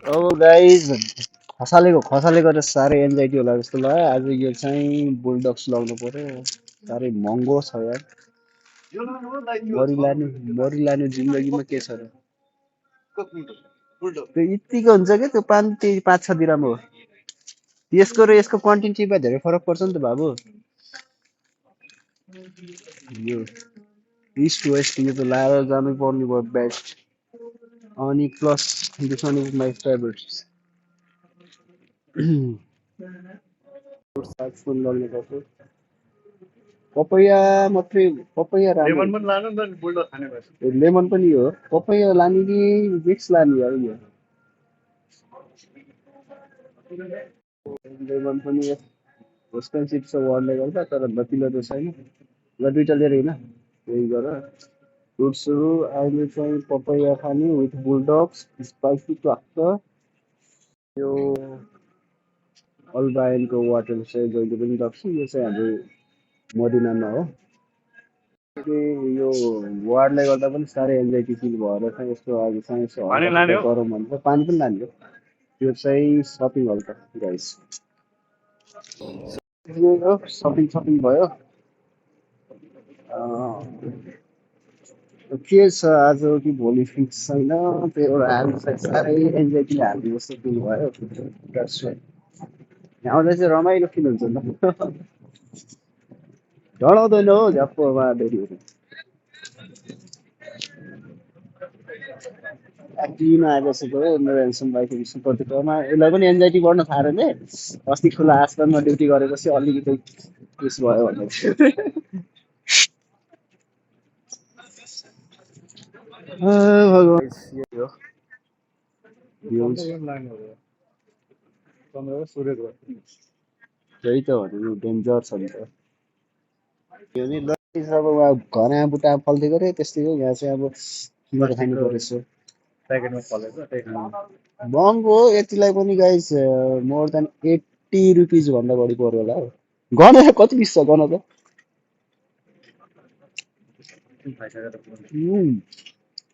अब गाइज खसालेको त साह्रै एन्जाइटी होला जस्तो लाग्यो। आज यो चाहिँ बुलडक्स लाउनु पर्यो। साह्रै महँगो छ यार। मरिलाने मरिलाने जिन्दगीमा के छ र? त्यो यत्तिको हुन्छ क्या त्यो 5-6 दिराम हो। यसको र यसको क्वान्टिटीमा धेरै फरक पर्छ नि त बाबु। यो इस्ट वेस्ट यो त लाएर जानु पर्ने भयो बेस्ट। अनि plus this one is my favourite. फुल लगाउने गर्छु। पपैया मात्रै पपैया राम्रो लेमन पनि हो। पपैया लाने कि मिक्स लाने हो यो? लेमन पनि एक्सपेन्सिभ छ वर्ल्डले गर्दा तर लतिलो त छैन। ल दुइटा लिएर हिँड त्यही गर। फ्रुट्सहरू अहिले चाहिँ पपैया खाने विथ बुलडक्स स्पाइसी टक्क। यो अल्बाइनको वाटर चाहिँ जहिले पनि राख्छु। यो चाहिँ हाम्रो मदिनामा हो। यो वारले गर्दा पनि साह्रै एन्जाइटी फिल भएर चाहिँ यस्तो आज चाहिँ यसो हल्का गरम भन्छ पानी पनि लाने हो। त्यो चाहिँ सपिङ हल्का गाइस। सपिङ सपिङ भयो। के छ आज कि भोलि फिक्स छैन। त्यो एउटा आज चाहिँ साह्रै एन्जाइटीले हाल्ने जस्तो फिल भयो। यहाँ आउँदा चाहिँ रमाइलो फिल हुन्छ नि त। ढलाउँदैन हो झ्याप्पो मार्दै। एक्टिभमा आएपछि गयो मेरो हेन्सम बाइक सुपर टुपरमा यसलाई पनि एन्जाइटी बढ्न थाल्यो नि। अस्ति खुला आसपासमा ड्युटी गरेपछि अलिकति उस भयो भन्दै भगवान् यही हो। त्यही त भनेको डेन्जर छ नि त। यो नि ल अब घर आमा बुट्टा फल्दै गऱ्यो त्यस्तै हो। यहाँ चाहिँ अब किनेर खानु परेछ। महँगो हो यतिलाई पनि गाइस। मोर देन 80 रुपिज भन्दा बढी पर्यो होला हौ। गन कति पिस छ गन त?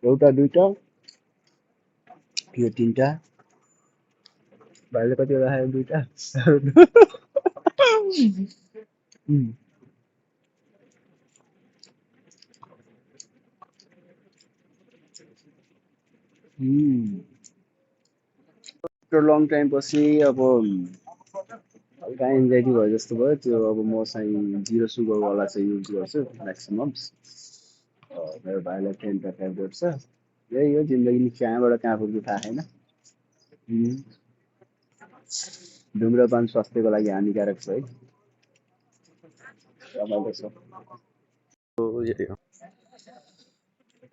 एउटा दुइटा यो तिनटा भाइले कतिवटा खायो? दुइटा। उम्, उम्। आफ्टर लङ टाइम पछि अब हल्का एन्जाइटी भयो जस्तो भयो। त्यो अब म चाहिँ जिरो सुगरवाला चाहिँ युज गर्छु म्याक्सिमम्। मेरो भाइलाई 10 ट्याब्लेट छ। यही हो जिन्दगी कहाँबाट कहाँ पुग्यो थाहा छैन। उम्, धुम्रपान स्वास्थ्यको लागि हानिकारक छ है। रमाइलो छ।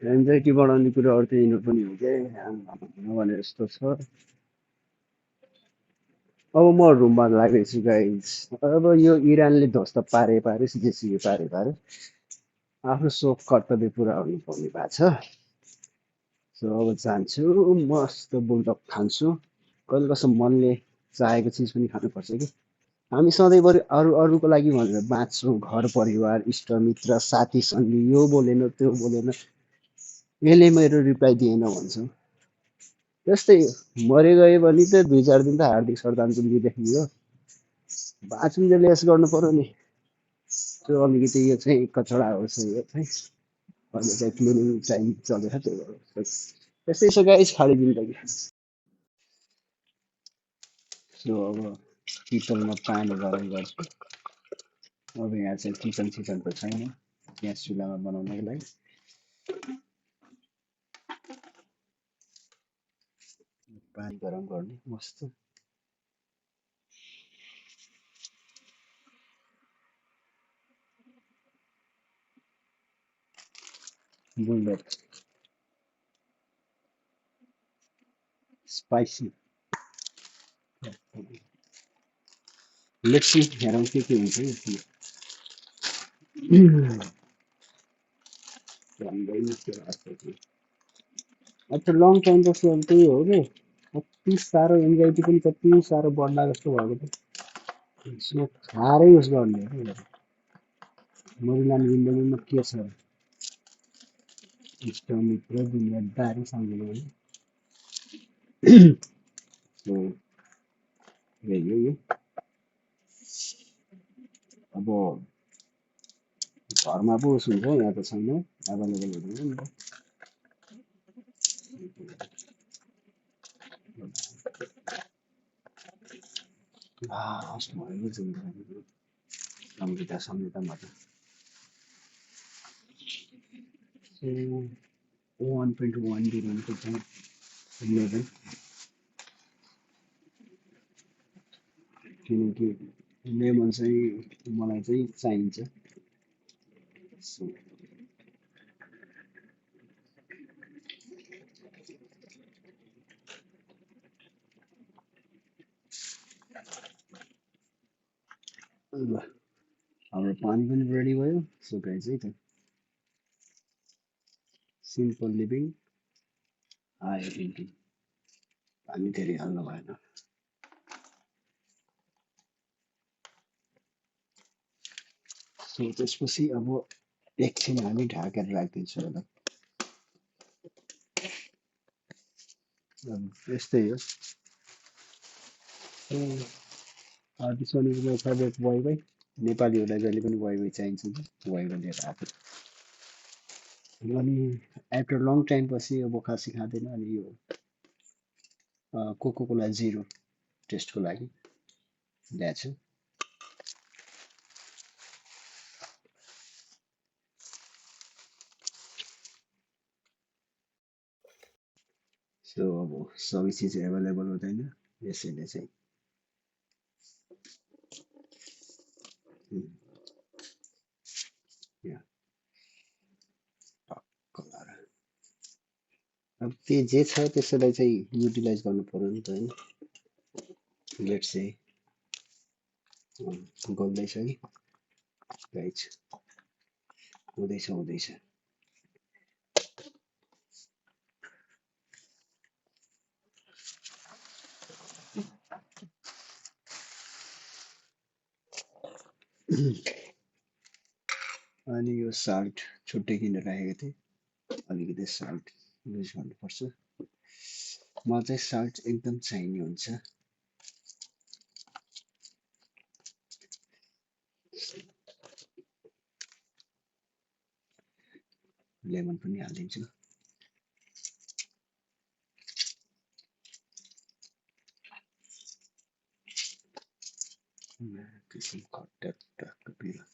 एन्जाइटी बढाउने कुराहरू त यिनीहरू पनि हो क्या नभने जस्तो छ। अब म रुममा लाग्दैछु गाइस। अब यो इरानले ध्वस्त पारे जेसुकै पारे आफ्नो सोख कर्तव्य पुरा गर्नु पर्ने भएको छ। सो अब जान्छु मस्त बुलडक खान्छु। कहिले कसो मनले चाहेको चिज पनि खानुपर्छ कि। हामी सधैँभरि अरूको लागि भनेर बाँच्छौँ। घर परिवार इष्टमित्र साथी सङ्गी यो बोलेन त्यो बोलेन यसले मेरो रिप्लाई दिएन भन्छौँ। त्यस्तै हो। मरि गयो भने त 2-4 दिन त हार्दिक श्रद्धाञ्जली हो। बाँचुन्जेल यस गर्नु पर्यो नि। त्यो अलिकति यो चाहिँ कचडा हो यो चाहिँ। अहिले चाहिँ क्लिनिङ टाइम चलेर त्यही भएर त्यस्तै छ गाइस खाली जिन्दगी। सो अब किचनमा पानी गरम गर्छु। अब यहाँ चाहिँ किचन त छैन ग्यास चुल्हामा बनाउनको लागि। पानी गरम गर्ने मस्त। बुलडक स्पाइसी। लेट्स सी हेरौँ के हुन्छ यसमा। आफ्टर लङ टाइम पछि अब त्यही हो कि कति साह्रो एन्जाइटी पनि कति साह्रो बढ्ला जस्तो भएको थियो। यसमा साह्रै युज गर्ने हो कि महिलाको जिन्दगीमा के छ इष्टमित्र दुनियाँदारी सम्झिनु सो यही हो यो अब घरमा पो उस हुन्छ यहाँ त छैन एभाइलेबल हुँदैन नि लास्ट भएको जिन्दगी सम्झिँदा सम्झिँदा मजा सो 1.1 डिमान्डको चाहिँ 11 किनकि लेमन चाहिँ मलाई चाहिँ चाहिन्छ सो ल हाम्रो पानी पनि रेडी भयो सो गाइज है त सिम्पल लिभिङ आयो ड्रिङ्किङ पानी धेरै हाल्नु भएन सो त्यसपछि अब एकछिन हामी ढाकेर राखिदिन्छु होला यस्तै हो this one is my favourite Wai Wai नेपालीहरूलाई जहिले पनि वाइवाई चाहिन्छ कि वाइवाई लिएर आएको अनि आफ्टर लङ टाइम पछि अब खासी खाँदैन अनि यो कोको कोला जिरो टेस्टको लागि ल्याएको छु सो अब सबै चिज एभाइलेबल हुँदैन यसैले चाहिँ यहाँ टक्क लाएर अब त्यो जे छ त्यसैलाई चाहिँ युटिलाइज गर्नु पर्यो नि त होइन लेट्स से गल्दैछ है गाइज हुँदैछ हुँदैछ अनि यो साल्ट छुट्टै किनेर राखेको थिएँ अलिकति साल्ट युज गर्नुपर्छ म चाहिँ साल्ट एकदम चाहिने हुन्छ लेमन पनि हालिदिन्छु किसिम खट्टा पिरो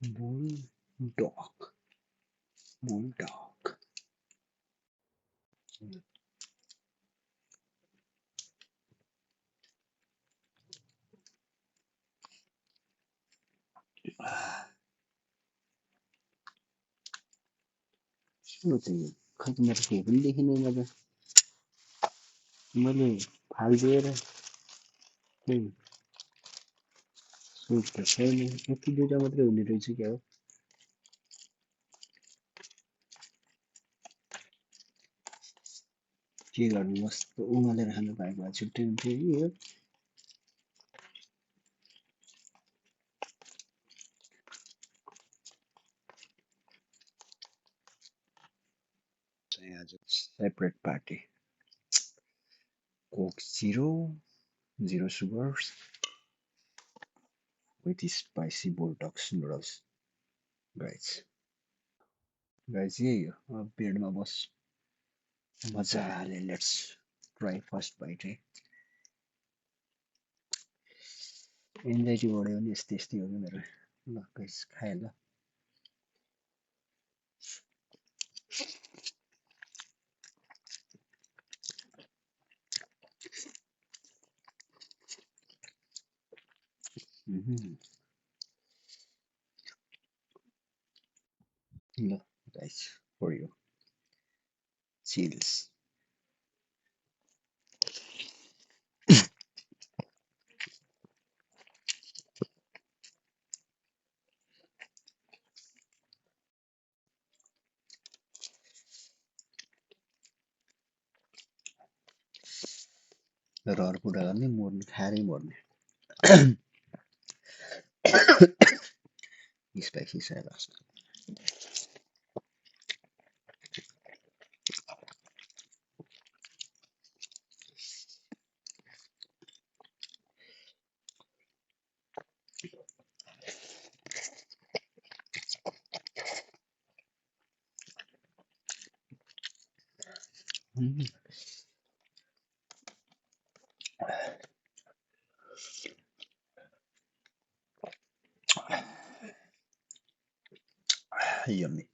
बुलडग बुलडग के चाहिँ खै त मेरो केही पनि देखिँदैन त मैले फालिदिएर खै सुट त छैन यति दुइटा मात्रै हुने रहेछ क्या हो के गर्नु मस्त उमालेर खानु पाएको भए छुट्टै हुन्थ्यो है यो चाहिँ आज separate party Coke zero sugars with spicy bulldogs noodles guys यही हो अब बेडमा बस मजाले लेट्स ट्राई फर्स्ट बाइट है एन्जाइटी बढ्यो भने यस्तै यस्तै हो कि मेरो ल गाइस खाएँ ल ल गाइस फर यु चिल्स रहर पुरा गर्ने मोर्ने खाएरै मोर्ने स्पाइसी सलाद यम्मी